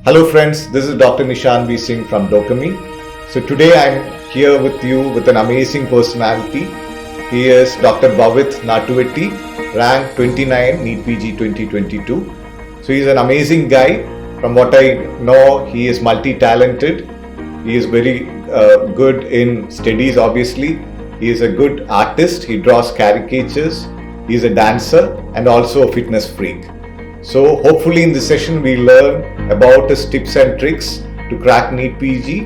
Hello friends, this is Dr. Nishan B. Singh from Docemy. So today I'm here with you with an amazing personality. He is Dr. BHAVITH Nattuvettyi, rank 29 NEET PG 2022. So he's an amazing guy. From what I know, he is multi-talented. He is very good in studies obviously. He is a good artist. He draws caricatures. He is a dancer and also a fitness freak. So hopefully in this session we learn about his tips and tricks to crack NEET PG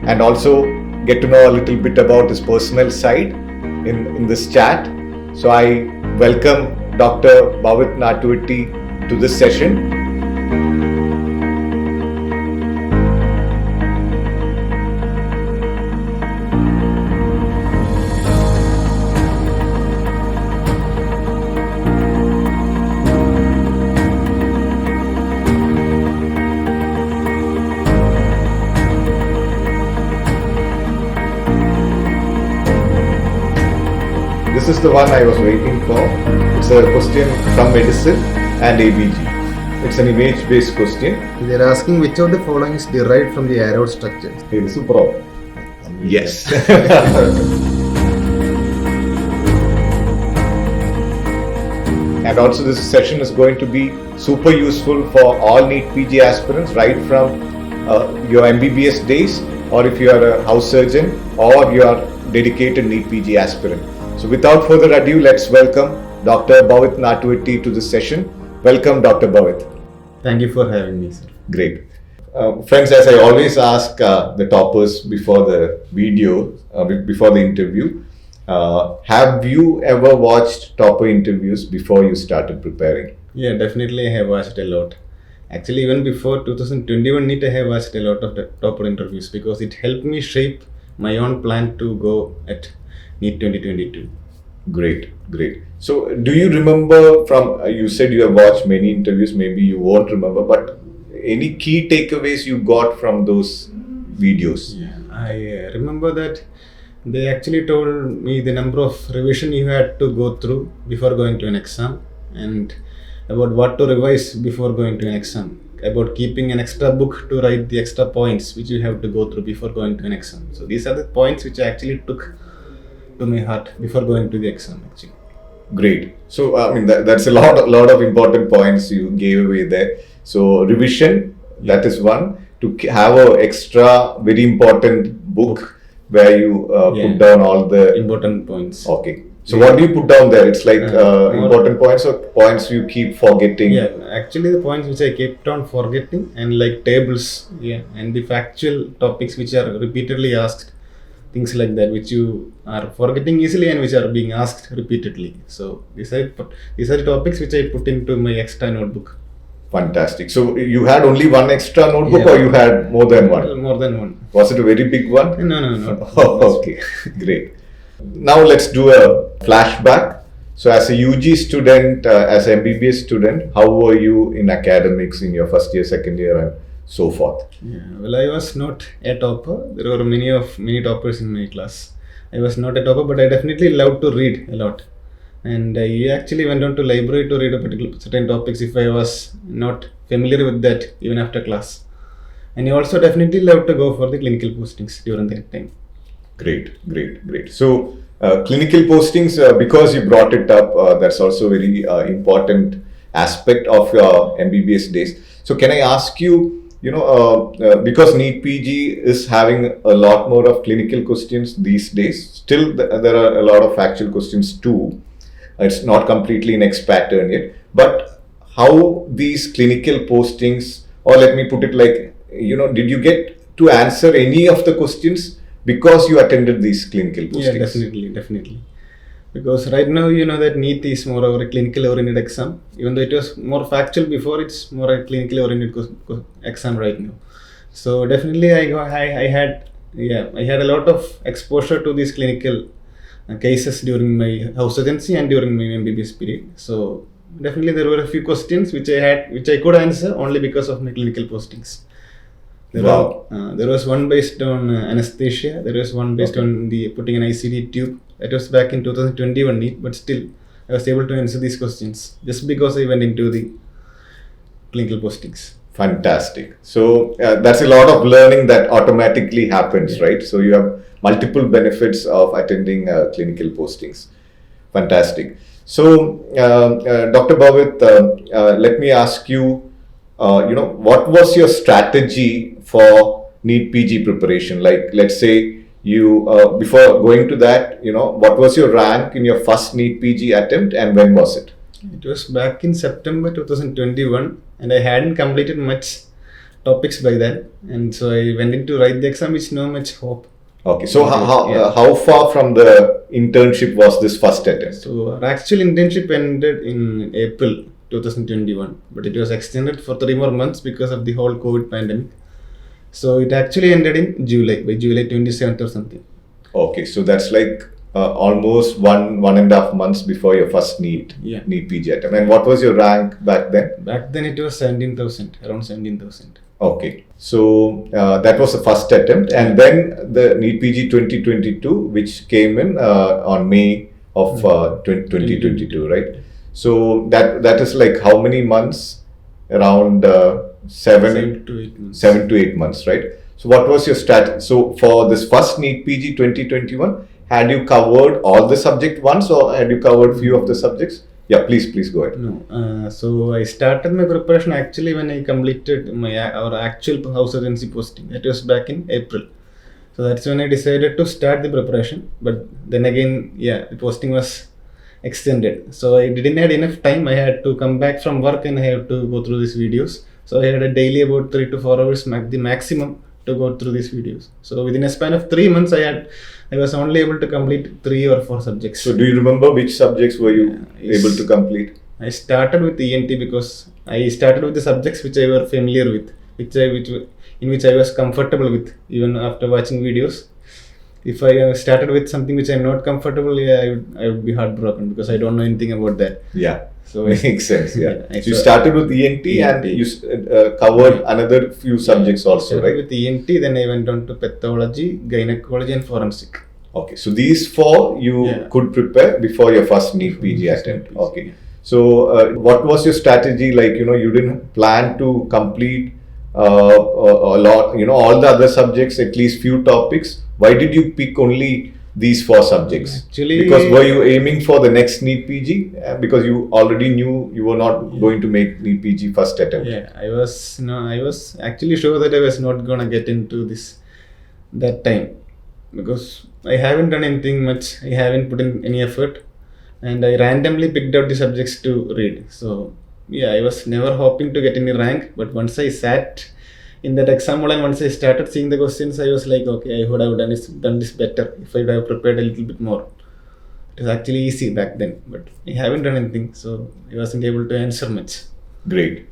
and also get to know a little bit about his personal side in this chat. So I welcome Dr. BHAVITH Nattuvettyi to this session. This is the one I was waiting for. It's a question from medicine and ABG. It's an image-based question. They are asking which of the following is derived from the arrow structure. Super. Yes. And also this session is going to be super useful for all NEET PG aspirants, right from your MBBS days, or if you are a house surgeon, or you are dedicated NEET PG aspirant. So without further ado, let's welcome Dr. BHAVITH Nattuvettyi to this session. Welcome, Dr. BHAVITH. Thank you for having me, sir. Great. Friends, as I always ask the toppers before the video, before the interview, have you ever watched topper interviews before you started preparing? Yeah, definitely I have watched a lot. Actually, even before 2021 NEET, I have watched a lot of the topper interviews because it helped me shape my own plan to go at NEET 2022. Great. So, do you remember from, you said you have watched many interviews, maybe you won't remember, but any key takeaways you got from those videos? Yeah, I remember that they actually told me the number of revision you had to go through before going to an exam and about what to revise before going to an exam, about keeping an extra book to write the extra points which you have to go through before going to an exam. So, these are the points which I actually took to my heart before going to the exam actually. Great. So I mean that's a lot of important points you gave away there. So revision, that is one. To have a extra very important book where you put down all the important points. Okay. So what do you put down there? It's like important points or points you keep forgetting? Yeah, actually the points which I kept on forgetting and like tables, and the factual topics which are repeatedly asked. Things like that which you are forgetting easily and which are being asked repeatedly. So these are the topics which I put into my extra notebook. Fantastic. So you had only one extra notebook or you had more than one? More than one. Was it a very big one? No. Okay, great. Now let's do a flashback. So as a UG student, as an MBBS student, how were you in academics in your first year, second year and so forth? Yeah, well, I was not a topper. There were many toppers in my class. I was not a topper, but I definitely loved to read a lot. And I actually went on to library to read a certain topics if I was not familiar with that even after class. And I also definitely loved to go for the clinical postings during that time. Great. So clinical postings, because you brought it up, that's also a very important aspect of your MBBS days. So can I ask you, because NEET PG is having a lot more of clinical questions these days, still there are a lot of factual questions too. It's not completely next pattern yet, but how these clinical postings, or let me put it like, did you get to answer any of the questions because you attended these clinical postings? Yeah, definitely. Because right now, that NEET is more of a clinical oriented exam. Even though it was more factual before, it's more a clinical oriented exam right now. So definitely I had a lot of exposure to these clinical cases during my house agency and during my MBBS period. So definitely there were a few questions which I could answer only because of my clinical postings. There was one based on anesthesia. There was one based on the putting an ICD tube. That was back in 2021 NEET, but still I was able to answer these questions just because I went into the clinical postings. Fantastic. So that's a lot of learning that automatically happens, right? So you have multiple benefits of attending clinical postings. Fantastic. So, Dr. Bhavith, let me ask you, what was your strategy for NEET PG preparation? Like, let's say you, before going to that, what was your rank in your first NEET PG attempt and when was it? It was back in September 2021, and I hadn't completed much topics by then, and so I went in to write the exam with no much hope. Okay, so how far from the internship was this first attempt? So our actual internship ended in April 2021, but it was extended for 3 more months because of the whole COVID pandemic. So it actually ended in July, by July 27th or something. Okay, so that's like almost 1.5 months before your first NEET PG attempt. And what was your rank back then? Back then it was 17,000, around 17,000. Okay, so that was the first attempt, and then the NEET PG 2022, which came in on May of 2022, right? So that is like how many months? Around 7 to 8 months, right? So what was your strategy? So for this first NEET PG 2021, had you covered all the subject once, or had you covered few of the subjects? Yeah, please go ahead. No, so I started my preparation actually when I completed our actual house agency posting. That was back in April. So that's when I decided to start the preparation. But then again, the posting was extended. So I didn't have enough time. I had to come back from work and I had to go through these videos. So I had a daily about 3 to 4 hours, the maximum, to go through these videos. So within a span of 3 months, I was only able to complete 3 or 4 subjects. So do you remember which subjects were you able to complete? I started with ENT because I started with the subjects which I was familiar with, in which I was comfortable with, even after watching videos. If I started with something which I'm not comfortable, I would be heartbroken because I don't know anything about that. Yeah. So makes sense. Yeah. So you started with ENT and you covered another few subjects also, right? With ENT, then I went on to pathology, gynecology, and forensic. Okay, so these 4 you could prepare before your first NEET PG attempt. Okay. So what was your strategy? Like, you didn't plan to complete a lot, all the other subjects, at least few topics. Why did you pick only these 4 subjects? Actually, because were you aiming for the next NEET PG? Because you already knew you were not going to make NEET PG first attempt. Yeah, I was actually sure that I was not gonna get into this that time, because I haven't done anything much. I haven't put in any effort, and I randomly picked out the subjects to read. So I was never hoping to get any rank, but once I sat in that exam hall and once I started seeing the questions, I was like, okay, I would have done this better if I would have prepared a little bit more. It was actually easy back then, but I haven't done anything, so I wasn't able to answer much. Great.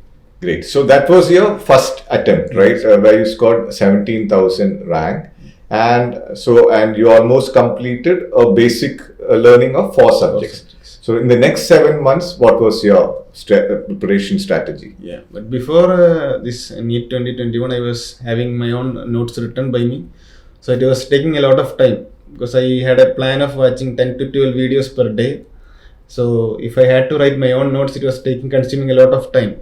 So that was your first attempt, right? Where you scored 17,000 rank. And you almost completed a basic learning of 4 subjects. So in the next 7 months, what was your preparation strategy? Yeah, but before this NEET 2021, I was having my own notes written by me. So it was taking a lot of time because I had a plan of watching 10 to 12 videos per day. So if I had to write my own notes, it was consuming a lot of time.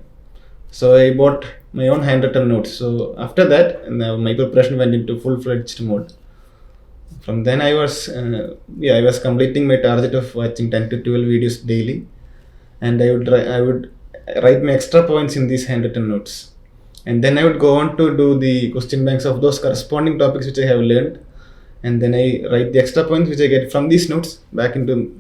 So I bought my own handwritten notes. So after that, my preparation went into full-fledged mode. From then I was completing my target of watching 10 to 12 videos daily, and I would write my extra points in these handwritten notes, and then I would go on to do the question banks of those corresponding topics which I have learned, and then I write the extra points which I get from these notes back into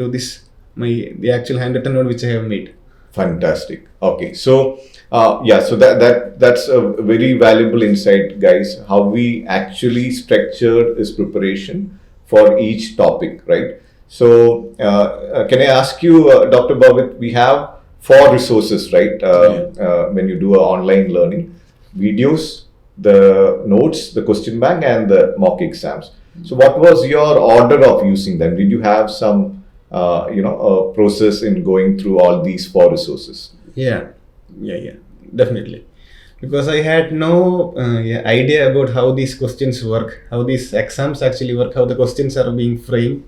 the actual handwritten note which I have made. Fantastic. Okay, so so that's a very valuable insight, guys. How we actually structured this preparation for each topic, right? So can I ask you, Dr. Bhavith, we have 4 resources, right? When you do online learning: videos, the notes, the question bank, and the mock exams. So what was your order of using them? Did you have some a process in going through all these 4 resources? Yeah, definitely. Because I had no idea about how these questions work, how these exams actually work, how the questions are being framed.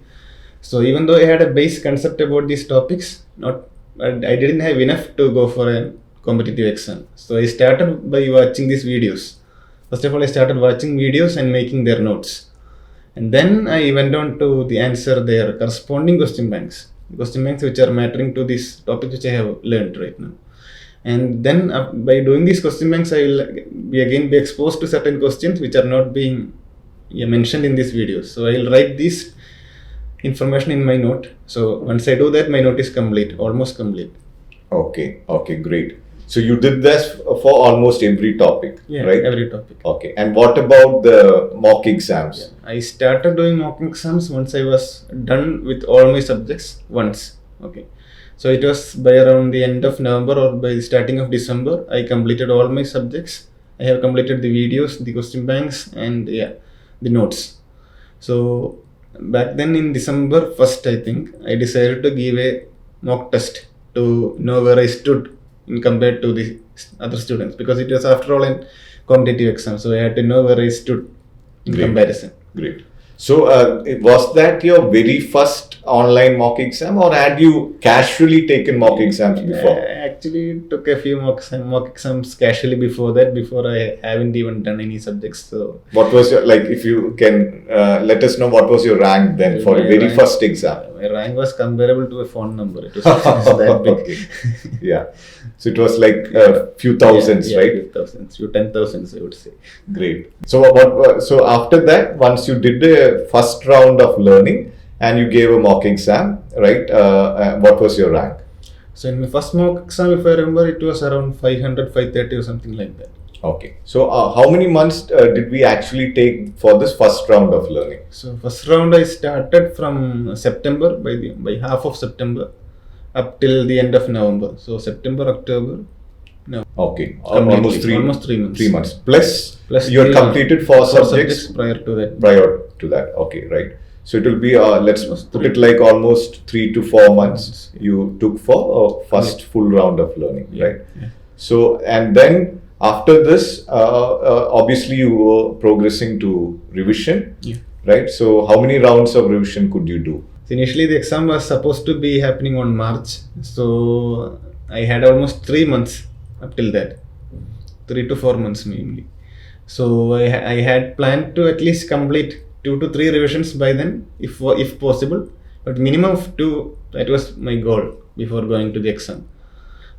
So even though I had a base concept about these topics, I didn't have enough to go for a competitive exam. So I started by watching these videos. First of all, I started watching videos and making their notes. And then I went on to the answer their corresponding question banks which are mattering to this topic which I have learned right now. And then by doing these question banks, I will be exposed to certain questions which are not being mentioned in this video. So I will write this information in my note. So once I do that, my note is complete, almost complete. Okay, great. So you did this for almost every topic, right? Every topic. Okay, and what about the mock exams? Yeah. I started doing mock exams once I was done with all my subjects once. Okay, so it was by around the end of November or by the starting of December. I completed all my subjects. I have completed the videos, the question banks, and the notes. So back then in December 1st, I think I decided to give a mock test to know where I stood in compared to the other students, because it was after all a competitive exam, so I had to know where I stood in comparison. Great. So was that your very first online mock exam, or had you casually taken mock exams before? I actually took a few mock exams casually before that, before I haven't even done any subjects. So what was your, like, if you can let us know what was your rank then for your very first exam? My rank was comparable to a phone number. It was that big. Okay. Yeah. So it was like a few thousands, right? Few thousands, few 10,000s, I would say. Great. So so after that, once you did the first round of learning and you gave a mock exam, right? What was your rank? So in my first mock exam, if I remember, it was around 500, 530 or something like that. Okay. So how many months did we actually take for this first round of learning? So first round I started from September, by half of September up till the end of November. So September, October. No. Okay. Almost 3 months. 3 months. Plus you had completed 4 subjects prior to that. Okay, right. So it will be let's put it like almost 3 to 4 months you took for first full round of learning, right? Yeah. So, and then after this, obviously you were progressing to revision, right? So how many rounds of revision could you do? So initially the exam was supposed to be happening on March. So I had almost 3 months up till that. 3 to 4 months mainly. So I had planned to at least complete 2 to 3 revisions by then, if possible. But minimum of 2, that was my goal before going to the exam.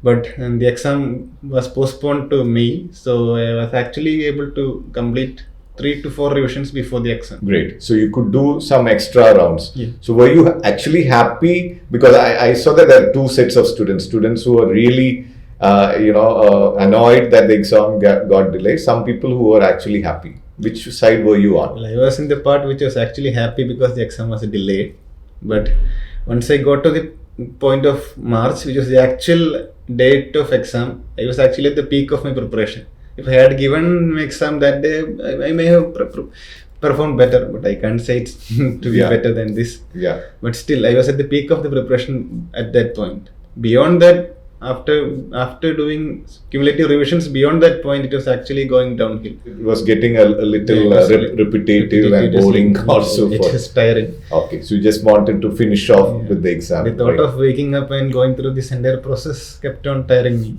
But the exam was postponed to May. So I was actually able to complete 3 to 4 revisions before the exam. Great. So you could do some extra rounds. Yeah. So were you actually happy? Because I saw that there are 2 sets of students who are really, annoyed that the exam got delayed. Some people who were actually happy. Which side were you on? Well, I was in the part which was actually happy because the exam was delayed. But once I got to the point of March, which was the actual date of exam, I was actually at the peak of my preparation. If I had given my exam that day, I may have performed better, but I can't say it's to be better than this. Yeah. But still, I was at the peak of the preparation at that point. Beyond that, after doing cumulative revisions, beyond that point, it was actually going downhill. It was getting a little repetitive and boring also. It was tiring. Okay, so you just wanted to finish off with the exam. The thought of waking up and going through this entire process kept on tiring me.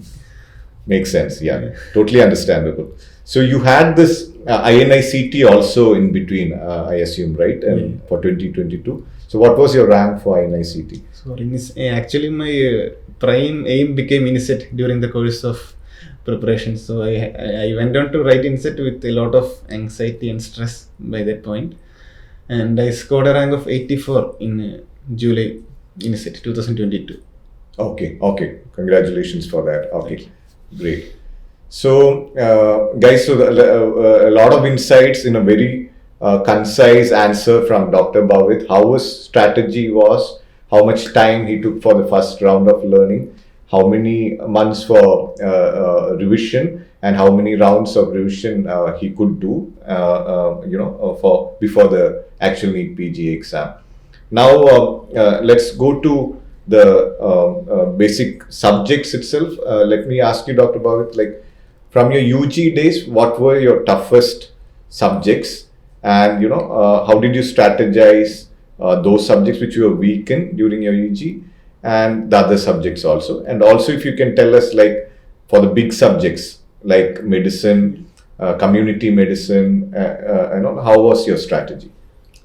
Makes sense, yeah. Totally understandable. So you had this INICT also in between, I assume, right? And for 2022. So what was your rank for INICT? So actually my prime aim became INSET during the course of preparation. So I went on to write INSET with a lot of anxiety and stress by that point. And I scored a rank of 84 in July INSET 2022. Okay. Congratulations for that. Okay. Great. So, guys, a lot of insights in a very concise answer from Dr. BHAVITH. How his strategy was, how much time he took for the first round of learning, how many months for revision, and how many rounds of revision he could do, for before the actual NEET PG exam. Now, let's go to the basic subjects itself. Let me ask you, Dr. BHAVITH, like from your UG days, what were your toughest subjects, and how did you strategize those subjects which you were weak in during your UG, and the other subjects also? And also, if you can tell us, like, for the big subjects like medicine, community medicine, how was your strategy?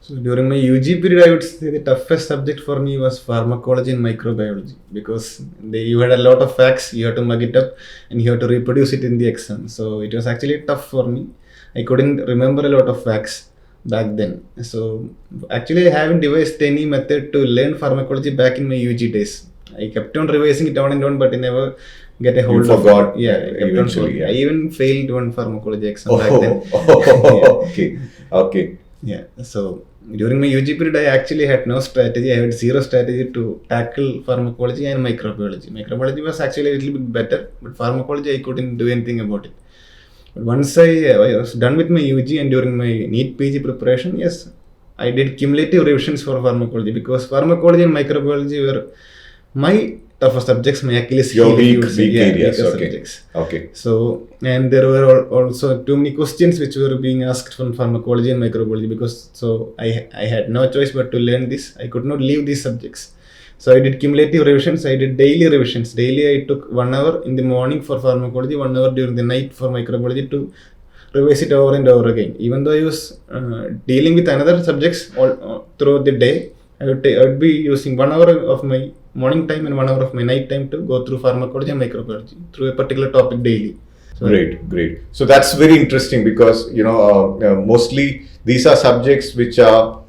So during my UG period, I would say the toughest subject for me was pharmacology and microbiology, because you had a lot of facts, you had to mug it up and you had to reproduce it in the exam. So it was actually tough for me. I couldn't remember a lot of facts back then. So actually I haven't devised any method to learn pharmacology back in my UG days. I kept on revising it on and on, but I never get a hold of it. You forgot. Yeah, I kept eventually. Yeah. I even failed one pharmacology exam back then. Okay. Yeah. So during my UG period, I actually had no strategy. I had zero strategy to tackle pharmacology and microbiology. Microbiology was actually a little bit better, but pharmacology I couldn't do anything about it. But once I was done with my UG and during my NEET PG preparation, yes, I did cumulative revisions for pharmacology, because pharmacology and microbiology were my toughest subjects, my Achilles heel. Your weak areas. Subjects. Okay. So, and there were also too many questions which were being asked from pharmacology and microbiology, because so I had no choice but to learn this. I could not leave these subjects. So I did cumulative revisions. I did daily revisions. Daily I took 1 hour in the morning for pharmacology, 1 hour during the night for microbiology to revise it over and over again. Even though I was dealing with another subjects all throughout the day, I would be using 1 hour of my morning time and 1 hour of my night time to go through pharmacology and microbiology through a particular topic daily. So great. So that's very interesting, because mostly these are subjects which are,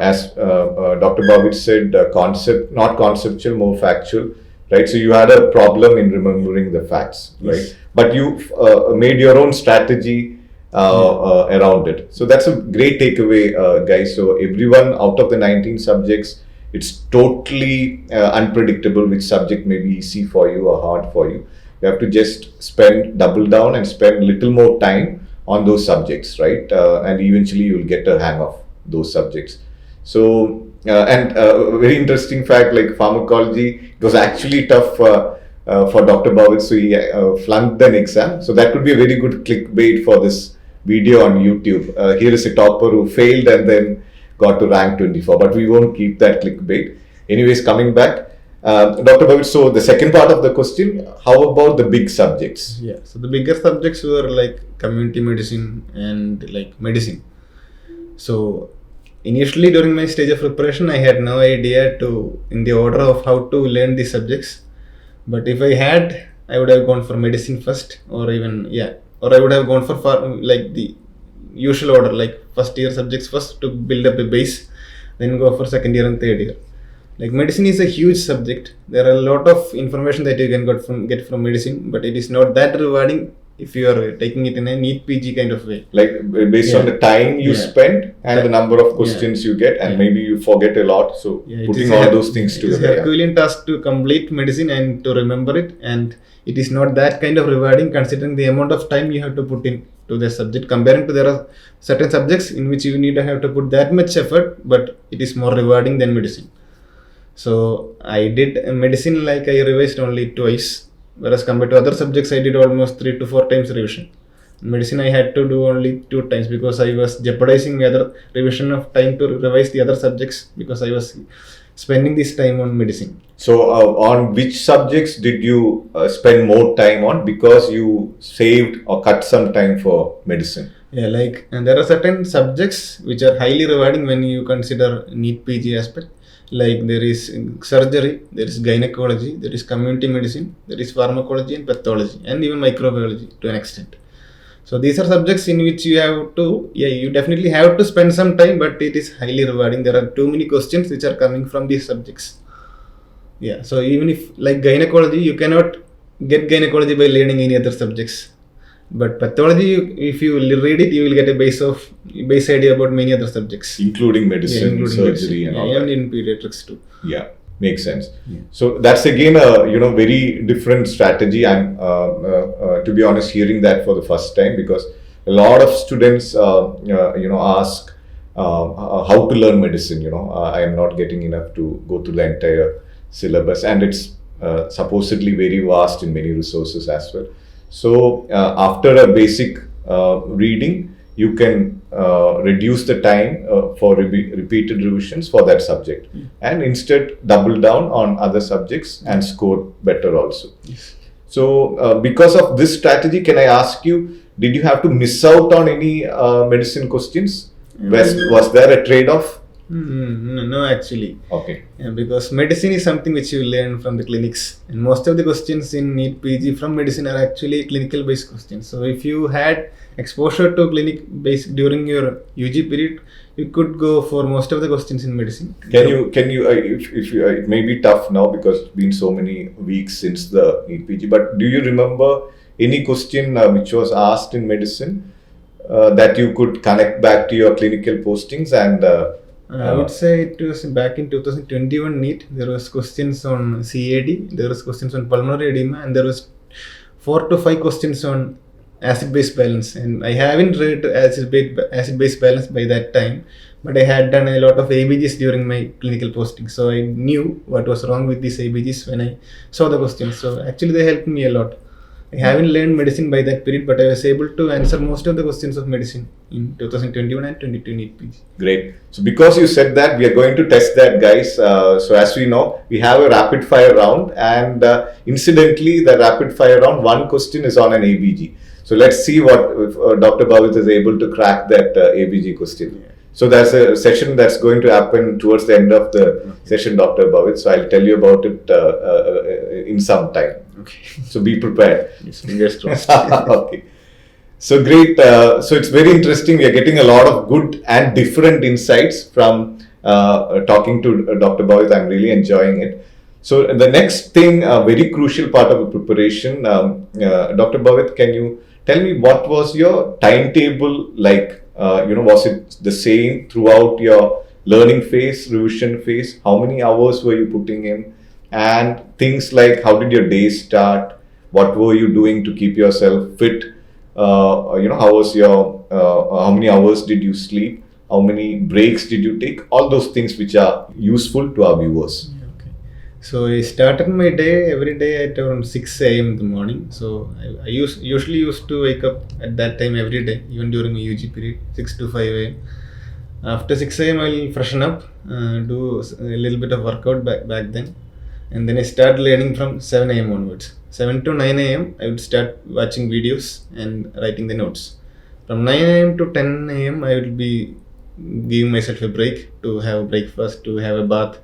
as Dr. Bhavith said, not conceptual, more factual, right? So you had a problem in remembering the facts, right? Yes. But you made your own strategy around it. So that's a great takeaway, guys. So everyone, out of the 19 subjects, it's totally unpredictable which subject may be easy for you or hard for you. You have to just double down and spend little more time on those subjects, right? And eventually you'll get a hang of those subjects. So, and a very interesting fact, like pharmacology, it was actually tough for Dr. Bhavith, so he flunked an exam. So that could be a very good clickbait for this video on YouTube. Here is a topper who failed and then got to rank 24, but we won't keep that clickbait. Anyways, coming back, Dr. Bhavith, so the second part of the question, how about the big subjects? Yeah, so the bigger subjects were like community medicine and like medicine. So initially during my stage of preparation, I had no idea in the order of how to learn these subjects. But if I had, I would have gone for medicine first, or I would have gone for like the usual order, like first year subjects first to build up a base, then go for second year and third year. Like medicine is a huge subject. There are a lot of information that you can get from medicine, but it is not that rewarding if you are taking it in a NEET PG kind of way. Like based on the time you spend and the number of questions you get, and maybe you forget a lot. So putting all those things together. It's a Herculean task to complete medicine and to remember it, and it is not that kind of rewarding considering the amount of time you have to put into the subject. Comparing to there are certain subjects in which you need to have to put that much effort, but it is more rewarding than medicine. So I did medicine, like I revised only twice, whereas compared to other subjects I did almost 3 to 4 times revision. Medicine I had to do only 2 times because I was jeopardizing the other revision of time to revise the other subjects because I was spending this time on medicine. So on which subjects did you spend more time on because you saved or cut some time for medicine? Yeah, and there are certain subjects which are highly rewarding when you consider NEET PG aspect. Like there is surgery, there is gynecology, there is community medicine, there is pharmacology and pathology, and even microbiology to an extent. So these are subjects in which you have to, you definitely have to spend some time, but it is highly rewarding. There are too many questions which are coming from these subjects. Yeah, so even if like gynecology, you cannot get gynecology by learning any other subjects. But pathology, if you read it, you will get a base idea about many other subjects, including medicine, surgery, and all that. And in pediatrics too. Yeah, makes sense. Yeah. So that's again a very different strategy. I'm to be honest hearing that for the first time, because a lot of students ask how to learn medicine. I am not getting enough to go through the entire syllabus, and it's supposedly very vast in many resources as well. So after a basic reading, you can reduce the time for repeated revisions for that subject, and instead double down on other subjects and score better also. Yes. So because of this strategy, can I ask you, did you have to miss out on any medicine questions? Was there a trade-off? No, actually. Okay. Yeah, because medicine is something which you learn from the clinics, and most of the questions in NEET PG from medicine are actually clinical based questions. So if you had exposure to clinic based during your UG period, you could go for most of the questions in medicine. Can you if you it may be tough now because it's been so many weeks since the NEET PG, but do you remember any question which was asked in medicine that you could connect back to your clinical postings and I would say it was back in 2021 NEET. There was questions on CAD, there was questions on pulmonary edema, and there was 4 to 5 questions on acid-base balance. And I haven't read acid-base balance by that time, but I had done a lot of ABGs during my clinical posting, so I knew what was wrong with these ABGs when I saw the questions. So actually, they helped me a lot. I haven't learned medicine by that period, but I was able to answer most of the questions of medicine in 2021 and 22 NEET PG. Great. So because you said that, we are going to test that, guys. So as we know, we have a rapid fire round, and incidentally, the rapid fire round, one question is on an ABG. So let's see what if, Dr. Bhavith is able to crack that ABG question. Yeah. So there's a session that's going to happen towards the end of the session, Dr. Bhavith. So I'll tell you about it in some time. Okay. So be prepared. Yes, fingers crossed. Okay. So great. So it's very interesting. We are getting a lot of good and different insights from talking to Dr. Bhavith. I'm really enjoying it. So the next thing, a very crucial part of the preparation, Dr. Bhavith, can you tell me what was your timetable like? Was it the same throughout your learning phase, revision phase? How many hours were you putting in? And things like, how did your day start? What were you doing to keep yourself fit? How was your, how many hours did you sleep? How many breaks did you take? All those things which are useful to our viewers. Okay. So I started my day every day at around 6 a.m. in the morning. So I usually used to wake up at that time every day, even during my UG period, 6 to 5 a.m. After 6 a.m. I'll freshen up, do a little bit of workout back then. And then I start learning from 7 a.m. onwards. 7 to 9 a.m. I would start watching videos and writing the notes. From 9 a.m. to 10 a.m. I will be giving myself a break to have breakfast, to have a bath,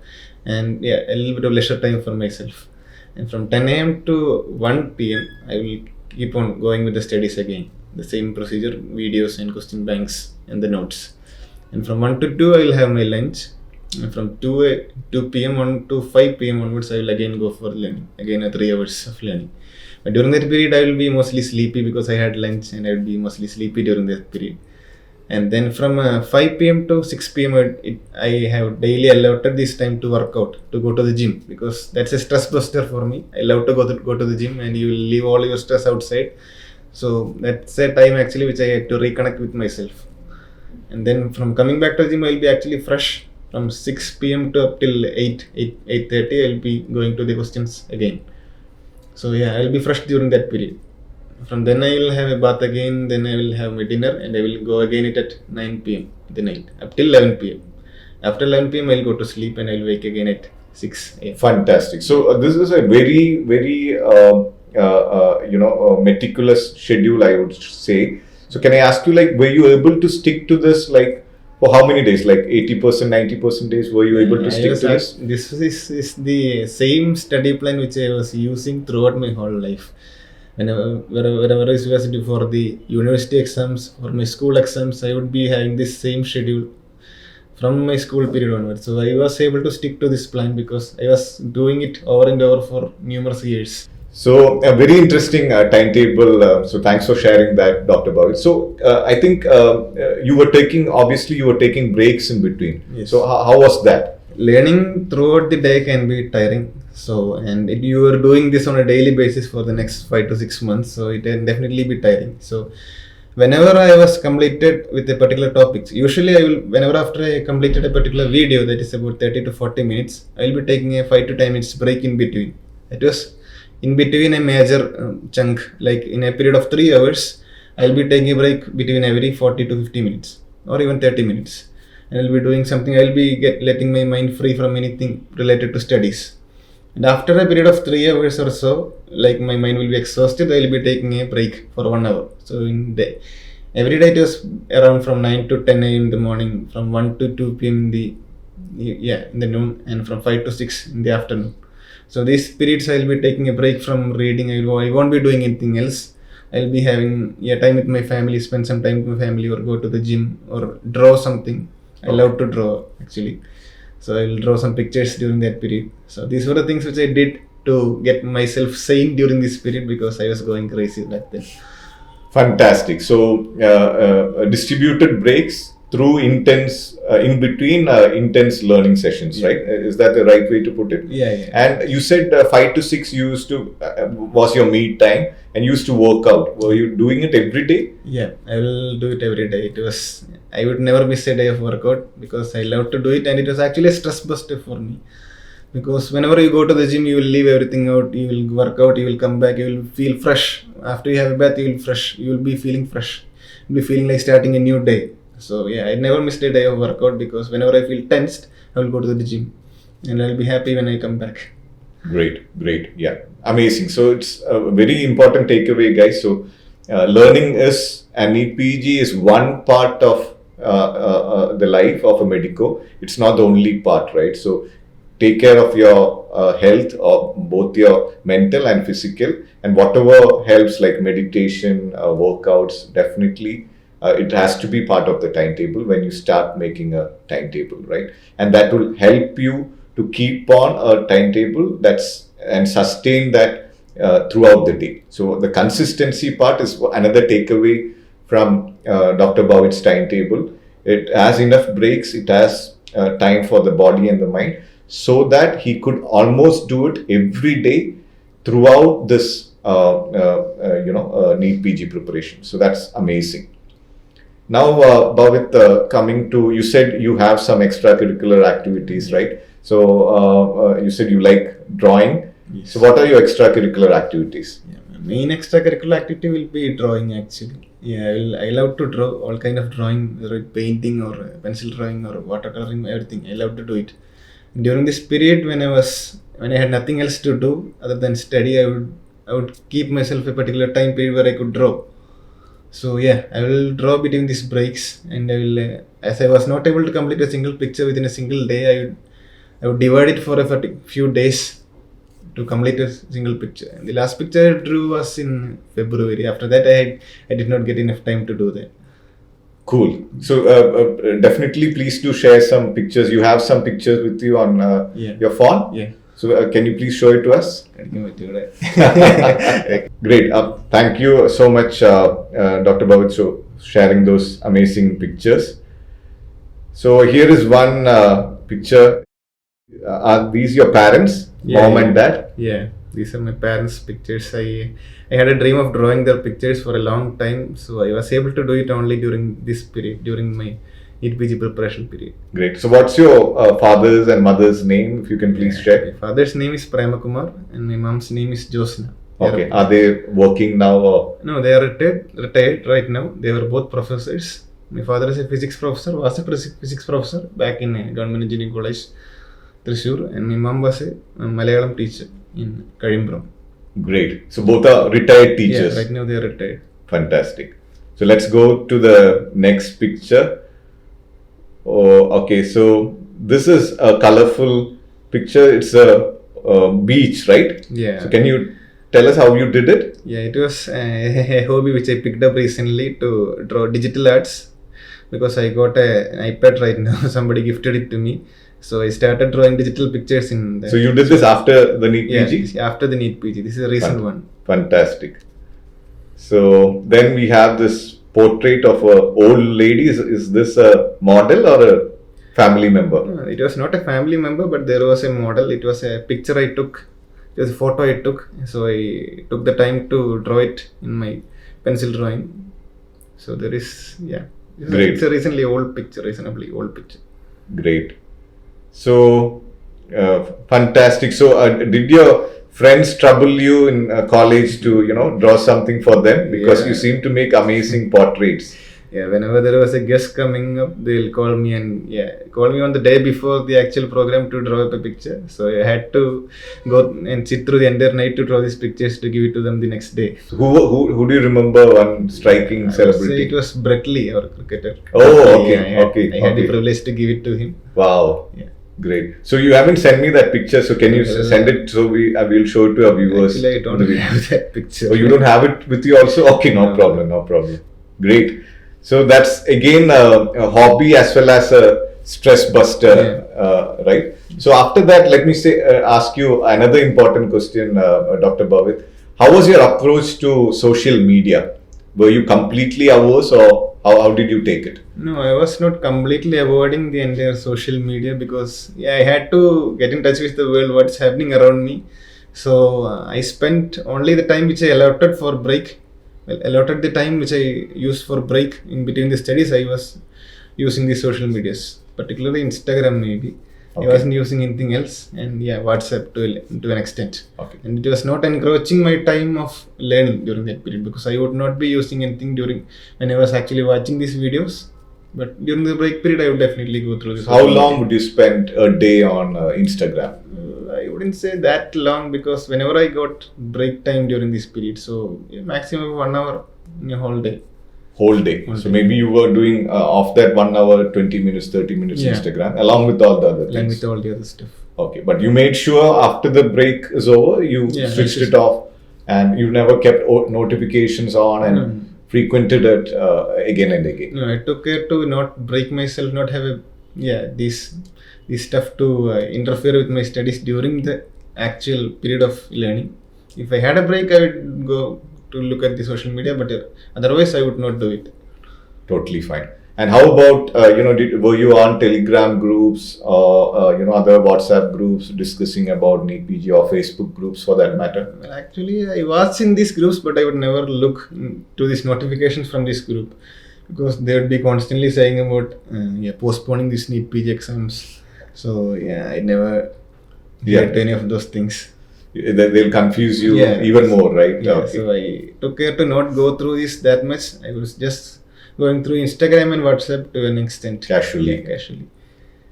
and a little bit of leisure time for myself. And from 10 a.m. to 1 p.m. I will keep on going with the studies again. The same procedure, videos and question banks and the notes. And from 1 to 2 I will have my lunch. And from 2 p.m. on to 5 p.m. onwards, I will again go for learning. Again, 3 hours of learning. But during that period, I will be mostly sleepy because I had lunch, and I will be mostly sleepy during that period. And then from 5 p.m. to 6 p.m. I have daily allotted this time to work out, to go to the gym, because that's a stress buster for me. I love to go to the gym, and you will leave all your stress outside. So that's a time actually which I have to reconnect with myself. And then from coming back to the gym, I will be actually fresh. From 6 p.m. to up till 8:30, I'll be going to the questions again. So I'll be fresh during that period. From then I will have a bath again, then I will have my dinner, and I will go again at 9 p.m. the night, up till 11 p.m. After 11 p.m. I'll go to sleep, and I'll wake again at 6 a.m. Fantastic. So this is a very, very, meticulous schedule, I would say. So can I ask you, like, were you able to stick to this, like, for how many days? Like 80%, 90% days, were you able to stick to this? This is the same study plan which I was using throughout my whole life. Wherever I was for the university exams or my school exams, I would be having this same schedule from my school period onwards. So I was able to stick to this plan because I was doing it over and over for numerous years. So a very interesting timetable. So thanks for sharing that, Dr. Bhavith. So I think you were taking breaks in between. Yes. So how was that? Learning throughout the day can be tiring. You are doing this on a daily basis for the next 5 to 6 months. So it can definitely be tiring. So whenever I was completed with a particular topic, usually whenever after I completed a particular video that is about 30 to 40 minutes, I will be taking a 5 to 10 minutes break in between. It was in between a major chunk, like in a period of 3 hours, I'll be taking a break between every 40 to 50 minutes or even 30 minutes. And I'll be doing something, I'll be letting my mind free from anything related to studies. And after a period of 3 hours or so, like my mind will be exhausted, I will be taking a break for 1 hour. So every day it was around from 9 to 10 a.m. in the morning, from 1 to 2 p.m. in the noon, and from 5 to 6 in the afternoon. So these periods I will be taking a break from reading. I won't be doing anything else. I'll be having time with my family, spend some time with my family, or go to the gym or draw something. I love to draw actually. So I will draw some pictures during that period. So these were the things which I did to get myself sane during this period, because I was going crazy back then. Fantastic. So distributed breaks through intense, in between intense learning sessions, right? Is that the right way to put it? Yeah. And you said 5 to 6 you used to was your me time, and you used to work out. Were you doing it every day? Yeah, I will do it every day. I would never miss a day of workout, because I love to do it, and it was actually a stress buster for me. Because whenever you go to the gym, you will leave everything out, you will work out, you will come back, you will feel fresh. After you have a bath, you will be feeling fresh. You will be feeling like starting a new day. So yeah, I never missed a day of workout, because whenever I feel tensed, I will go to the gym, and I'll be happy when I come back. Great. Yeah, amazing. So it's a very important takeaway, guys. So learning and NEET PG is one part of the life of a medico. It's not the only part, right? So take care of your health, of both your mental and physical, and whatever helps, like meditation, workouts, definitely it has to be part of the timetable when you start making a timetable, right? And that will help you to keep on a timetable and sustain that throughout the day. So the consistency part is another takeaway from Dr. Bhavith's timetable. It has enough breaks, it has time for the body and the mind, so that he could almost do it every day throughout this NEET PG preparation. So that's amazing. Now, Bhavith, coming to, you said you have some extracurricular activities, right? So you said you like drawing. Yes. So what are your extracurricular activities? Yeah, my main extracurricular activity will be drawing actually. Yeah, I love to draw all kind of drawing, whether it's painting or pencil drawing or watercoloring, everything. I love to do it. During this period, when I had nothing else to do other than study, I would keep myself a particular time period where I could draw. So yeah, I will draw between these breaks, and I will, as I was not able to complete a single picture within a single day, I would divide it for a few days to complete a single picture. And the last picture I drew was in February. After that, I did not get enough time to do that. Cool. So definitely, please do share some pictures. You have some pictures with you on your phone. Yeah. So can you please show it to us? Great. Thank you so much, Dr. Bhavith, for sharing those amazing pictures. So here is one picture. Are these your parents, mom and dad? Yeah, these are my parents' pictures. I had a dream of drawing their pictures for a long time, so I was able to do it only during this period, during my NEET PG preparation period. Great. So what's your father's and mother's name, if you can please share? My father's name is Premakumar and my mom's name is Josna. Okay. Are they working now or? No, they are retired right now. They were both professors. My father is a physics professor, was a physics professor back in Government Engineering College, Thrissur, and my mom was a Malayalam teacher in Kazhimbram. Great. So both are retired teachers. Yeah, right now they are retired. Fantastic. So let's go to the next picture. Oh, okay. So this is a colorful picture. It's a beach, right? Yeah. So can you tell us how you did it? Yeah, it was a hobby which I picked up recently to draw digital arts, because I got an iPad right now. Somebody gifted it to me. So I started drawing digital pictures in that. So you did this after the NEET PG? Yeah, after the NEET PG. This is a recent one. Fantastic. So then we have this portrait of an old lady. Is this a model or a family member? No, it was not a family member, but there was a model. It was a picture I took. It was a photo I took. So I took the time to draw it in my pencil drawing. So there is, Great. It's a reasonably old picture, reasonably old picture. Great. So fantastic. So did your friends trouble you in college to draw something for them, because you seem to make amazing portraits? yeah, whenever there was a guest coming up, they'll call me and call me on the day before the actual program to draw up a picture. So I had to go and sit through the entire night to draw these pictures to give it to them the next day. Who do you remember one striking celebrity? It was Brett Lee, our cricketer. Oh, okay, I had the privilege to give it to him. Wow. Yeah. Great. So you haven't sent me that picture. So can you send it so I will show it to our viewers? Actually, I don't have that picture. Oh, you don't have it with you also? Okay, no problem. Great. So that's again a hobby as well as a stress buster, right? So after that, let me ask you another important question, Dr. Bhavith. How was your approach to social media? Were you completely averse, or how did you take it? No, I was not completely avoiding the entire social media because I had to get in touch with the world, what's happening around me. So I spent only the time which I allotted for break. Well, allotted the time which I used for break in between the studies, I was using the social medias, particularly Instagram maybe. Okay. I wasn't using anything else, and WhatsApp to an extent. Okay. And it was not encroaching my time of learning during that period because I would not be using anything when I was actually watching these videos. But during the break period, I would definitely go through this. How long would you spend a day on Instagram? I wouldn't say that long because whenever I got break time during this period, so maximum 1 hour in a whole day. Whole day. So maybe you were doing of that 1 hour, 20 minutes, 30 minutes Instagram along with all the other things. Along with all the other stuff. Okay, but you made sure after the break is over, you switched it off and you never kept notifications on and frequented it again and again. No, I took care to not break myself, not have this stuff to interfere with my studies during the actual period of learning. If I had a break, I would go to look at the social media, but otherwise I would not do it. Totally fine. And how about were you on Telegram groups or other WhatsApp groups discussing about NEET PG or Facebook groups for that matter? Well, actually, I was in these groups, but I would never look to these notifications from this group because they would be constantly saying about postponing these NEET PG exams. So I never did any of those things. They'll confuse you even more, right? Yeah, okay. So I took care to not go through this that much. I was just going through Instagram and WhatsApp to an extent. Casually.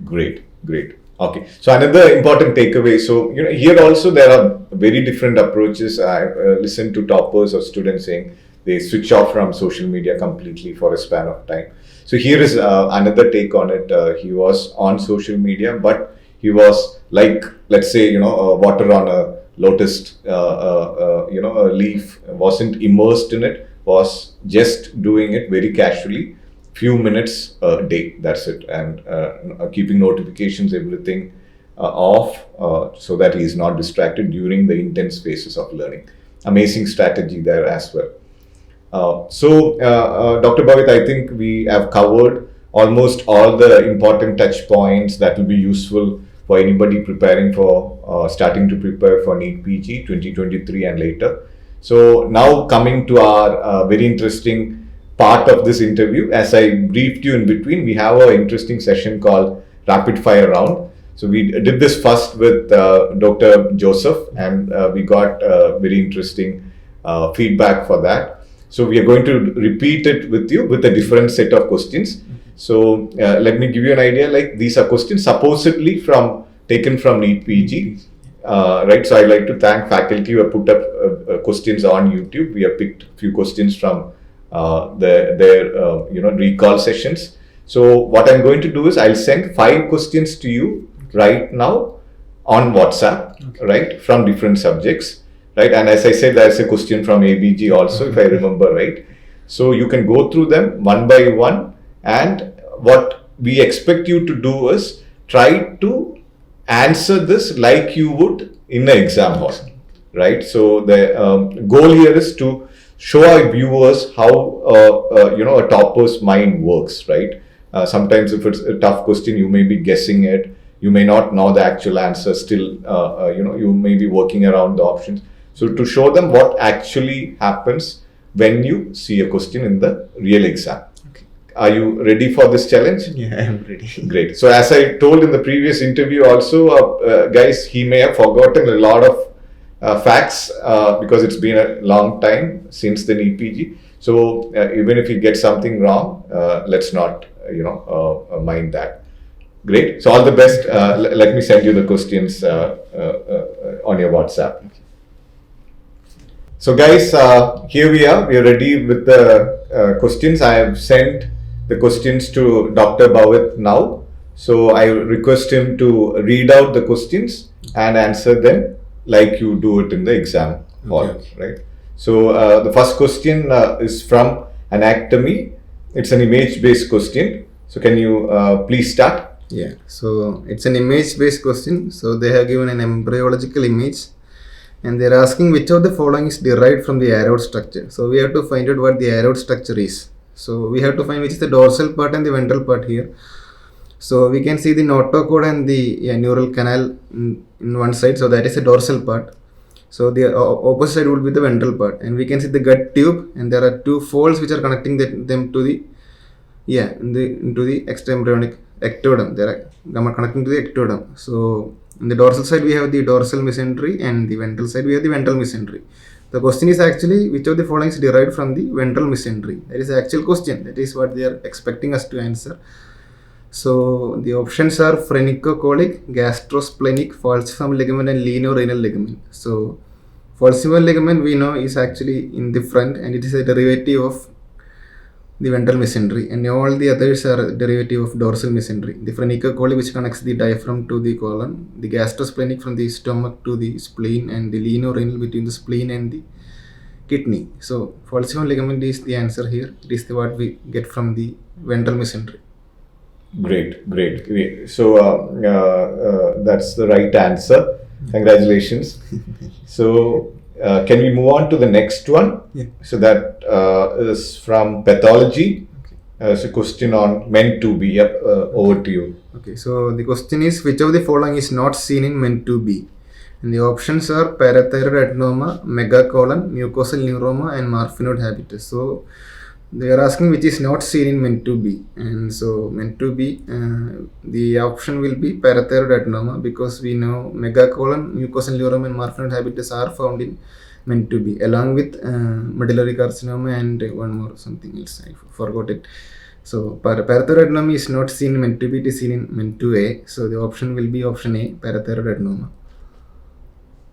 Great. Okay. So another important takeaway. So here also there are very different approaches. I listen to toppers or students saying they switch off from social media completely for a span of time. So here is another take on it. He was on social media, but he was like, let's say, water on a lotus, a leaf, wasn't immersed in it, was just doing it very casually, few minutes a day, that's it, and keeping notifications, everything off so that he is not distracted during the intense phases of learning. Amazing strategy there as well. Dr. Bhavith, I think we have covered almost all the important touch points that will be useful for anybody preparing for starting to prepare for NEET PG 2023 and later. So now coming to our very interesting part of this interview, as I briefed you in between, we have an interesting session called Rapid Fire Round. So we did this first with Dr. Joseph and we got very interesting feedback for that. So we are going to repeat it with you with a different set of questions. So let me give you an idea, like these are questions supposedly taken from NEET PG, right? So I'd like to thank faculty who have put up questions on YouTube. We have picked a few questions from their recall sessions. So what I'm going to do is I'll send 5 questions to you right now on WhatsApp, right, from different subjects, right? And as I said, there's a question from ABG also, if I remember right. So you can go through them one by one, and what we expect you to do is try to answer this like you would in an exam hall, right? So the goal here is to show our viewers how a topper's mind works, right? Sometimes if it's a tough question, you may be guessing it, you may not know the actual answer still, you may be working around the options. So to show them what actually happens when you see a question in the real exam. Okay. Are you ready for this challenge? Yeah, I am ready. Great. So as I told in the previous interview also, guys, he may have forgotten a lot of facts because it's been a long time since the NEET PG. So even if you get something wrong, let's not mind that. Great. So all the best. Let me send you the questions on your WhatsApp. So guys, here we are. We are ready with the questions. I have sent the questions to Dr. Bhavith now. So I request him to read out the questions and answer them like you do it in the exam hall, Okay. right? So the first question is from anatomy. It's an image-based question. So can you please start? Yeah, so it's an image-based question. So they have given an embryological image, and they're asking which of the following is derived from the arrowed structure. So we have to find out what the arrowed structure is. So we have to find which is the dorsal part and the ventral part here. So we can see the notochord and the neural canal in one side. So that is the dorsal part. So the opposite side would be the ventral part, and we can see the gut tube, and there are two folds which are connecting them to the into the extraembryonic ectoderm. They are connecting to the ectoderm. So in the dorsal side we have the dorsal mesentery, and the ventral side we have the ventral mesentery. The question is actually which of the following is derived from the ventral mesentery. That is the actual question. That is what they are expecting us to answer. So the options are phrenicocholic, gastrosplenic, falciform ligament, and lienorenal ligament. So falciform ligament we know is actually in the front, and it is a derivative of the ventral mesentery, and all the others are derivative of dorsal mesentery. The phrenicocholic, which connects the diaphragm to the colon, the gastrosplenic from the stomach to the spleen, and the lienorenal between the spleen and the kidney. So falciform ligament is the answer here. It is what we get from the ventral mesentery. Great. So that's the right answer. Congratulations. So can we move on to the next one? Yeah. So that is from pathology. It's a question on meant to be. Yep, over to you. Okay, so the question is which of the following is not seen in meant to be? And the options are parathyroid adenoma, megacolon, mucosal neuroma, and marfanoid habitus. So they are asking which is not seen in meant to be, and so meant to be, the option will be parathyroid adenoma, because we know megacolon, mucosal neuroma, and marfanoid habitus are found in meant to be, along with medullary carcinoma and one more something else, I forgot it. So parathyroid adenoma is not seen in meant to be, it is seen in meant to A. So the option will be option A, parathyroid adenoma.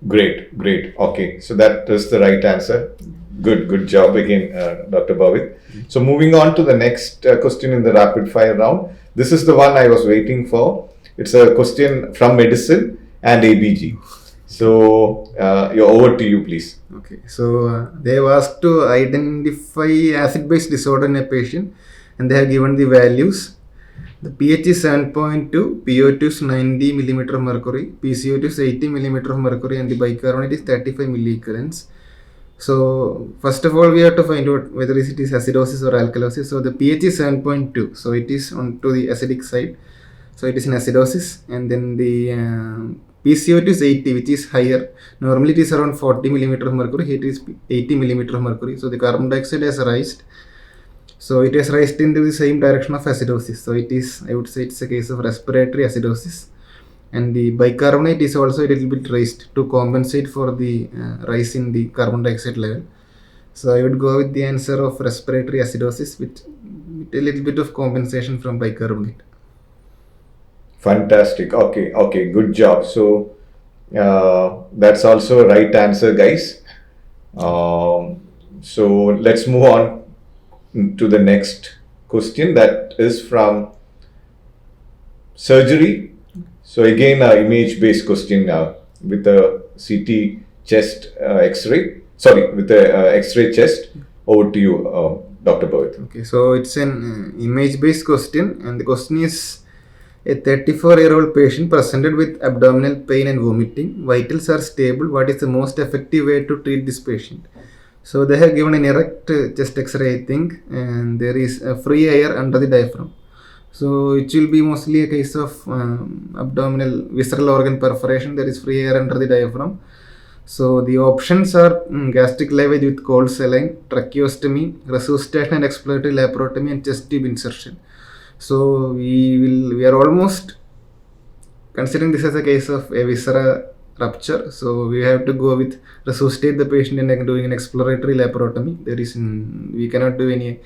Great. Okay, so that is the right answer. Good job again, Dr. Bhavith. So moving on to the next question in the rapid fire round. This is the one I was waiting for. It's a question from medicine and ABG. So you're over to you, please. Okay, so they have asked to identify acid-base disorder in a patient, and they have given the values. The pH is 7.2, PO2 is 90 mm of mercury, PCO2 is 80 mm of mercury, and the bicarbonate is 35 milliequivalents. So first of all, we have to find out whether it is acidosis or alkalosis. So the pH is 7.2, so it is onto the acidic side. So it is in acidosis, and then the PCO2 is 80, which is higher. Normally it is around 40 mm of mercury. Here it is 80 mm of mercury. So the carbon dioxide has raised. So it has raised into the same direction of acidosis. So it is, I would say, it's a case of respiratory acidosis. And the bicarbonate is also a little bit raised to compensate for the rise in the carbon dioxide level. So I would go with the answer of respiratory acidosis with a little bit of compensation from bicarbonate. Fantastic. Okay, good job. So that's also a right answer, guys. So let's move on to the next question, that is from surgery. So again, image-based question with a CT chest X-ray. Sorry, with the X-ray chest. Over to you, Dr. Bhavith. Okay, so it's an image-based question, and the question is: a 34-year-old patient presented with abdominal pain and vomiting. Vitals are stable. What is the most effective way to treat this patient? So they have given an erect chest X-ray, I think, and there is a free air under the diaphragm. So it will be mostly a case of abdominal visceral organ perforation. There is free air under the diaphragm. So the options are gastric lavage with cold saline, tracheostomy, resuscitation and exploratory laparotomy, and chest tube insertion. So we are almost considering this as a case of a viscera rupture. So we have to go with resuscitate the patient and then doing an exploratory laparotomy. We cannot do any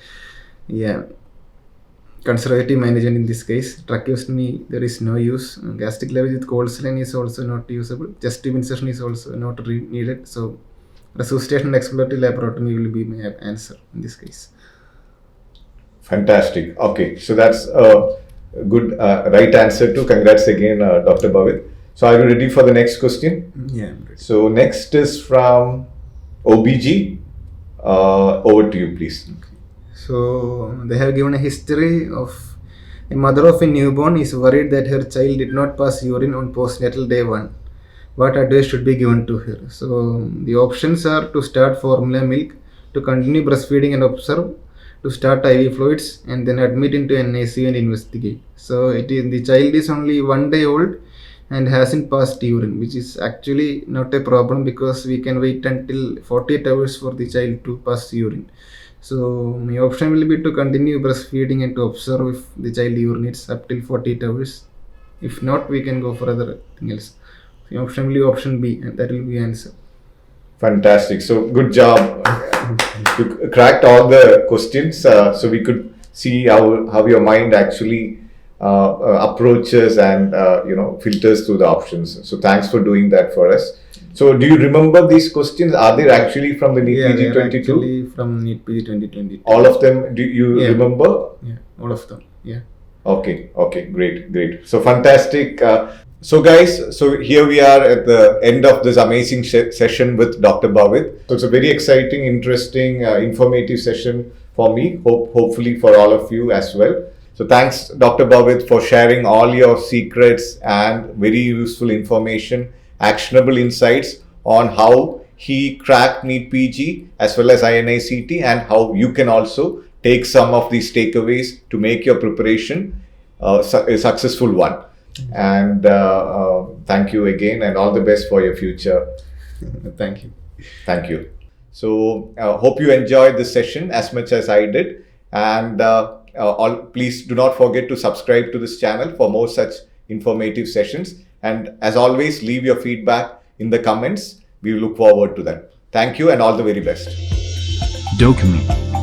conservative management in this case. Tracheostomy, there is no use. Gastric lavage with cold saline is also not usable. Just tube incision is also not needed. So resuscitation and exploratory laparotomy will be my answer in this case. Fantastic. Okay, so that's a good right answer too. Congrats again, Dr. Bhavith. So are you ready for the next question? Yeah, I'm ready. So next is from OBG. Over to you, please. Okay. So they have given a history of a mother of a newborn is worried that her child did not pass urine on postnatal day 1. What advice should be given to her? So the options are to start formula milk, to continue breastfeeding and observe, to start IV fluids, and then admit into an ICU and investigate. So the child is only 1 day old and hasn't passed urine, which is actually not a problem because we can wait until 48 hours for the child to pass urine. So my option will be to continue breastfeeding and to observe if the child urinates up till 48 hours. If not, we can go for other thing else. The option will be option B, and that will be answer. Fantastic. So good job. You cracked all the questions, so we could see how your mind actually approaches and filters through the options. So thanks for doing that for us. So do you remember these questions? Are they actually from the NEET PG 22? Actually from NEET PG 2022. All of them? Do you remember? Yeah, all of them. Yeah. Okay. Great. So fantastic. So guys, so here we are at the end of this amazing session with Dr. Bhavith. So it's a very exciting, interesting, informative session for me, hopefully for all of you as well. So thanks, Dr. Bhavith, for sharing all your secrets and very useful information, actionable insights on how he cracked NEET PG as well as INICT, and how you can also take some of these takeaways to make your preparation a successful one. And thank you again, and all the best for your future. Thank you. So hope you enjoyed this session as much as I did, and please do not forget to subscribe to this channel for more such informative sessions, and as always, leave your feedback in the comments. We look forward to that. Thank you and all the very best. Docemy.